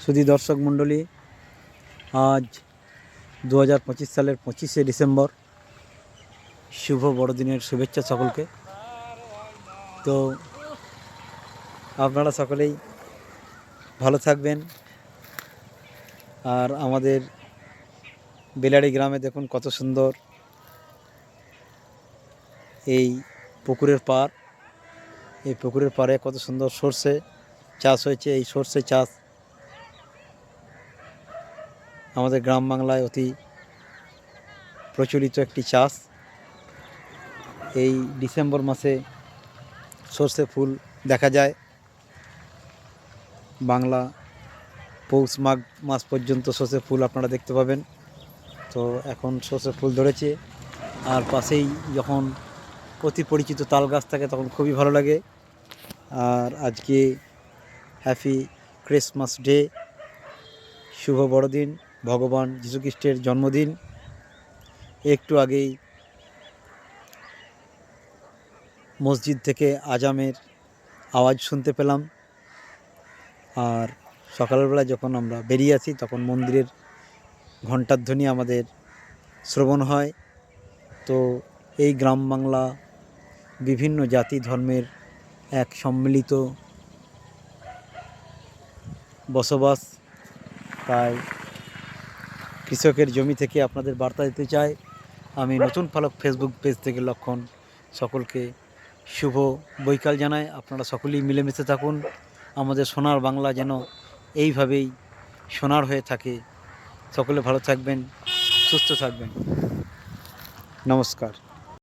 শুধু দর্শক মণ্ডলী, আজ 2025 সালের 25শে ডিসেম্বর। শুভ বড়দিনের শুভেচ্ছা সকলকে। তো আপনারা সকলেই ভালো থাকবেন। আর আমাদের বেলাড়ি গ্রামে দেখুন কত সুন্দর এই পুকুরের পাড়। এই পুকুরের পাড়ে কত সুন্দর সর্ষে চাষ হয়েছে। এই সর্ষে চাষ আমাদের গ্রাম বাংলায় অতি প্রচলিত একটি চাষ। এই ডিসেম্বর মাসে সর্ষে ফুল দেখা যায়। বাংলা পৌষ মাঘ মাস পর্যন্ত সর্ষে ফুল আপনারা দেখতে পাবেন। তো এখন সর্ষে ফুল ধরেছে, আর পাশেই যখন অতি পরিচিত তাল গাছ থাকে তখন খুবই ভালো লাগে। আর আজকে হ্যাপি ক্রিসমাস ডে, শুভ বড়দিন, ভগবান যীশুখ্রিস্টের জন্মদিন। একটু আগেই মসজিদ থেকে আজানের আওয়াজ শুনতে পেলাম। আর সকালবেলা যখন আমরা বেরিয়ে আসি তখন মন্দিরের ঘণ্টার ধ্বনি আমাদের শ্রবণ হয়। তো এই গ্রাম বাংলা বিভিন্ন জাতি ধর্মের এক সম্মিলিত বসবাস। তাই কৃষকের জমি থেকে আপনাদের বার্তা দিতে চাই। আমি নতুন পালক ফেসবুক পেজ থেকে লক্ষণ সকলকে শুভ বৈকাল জানাই। আপনারা সকলেই মিলেমিশে থাকুন। আমাদের সোনার বাংলা যেন এইভাবেই সোনার হয়ে থাকে। সকলে ভালো থাকবেন, সুস্থ থাকবেন। নমস্কার।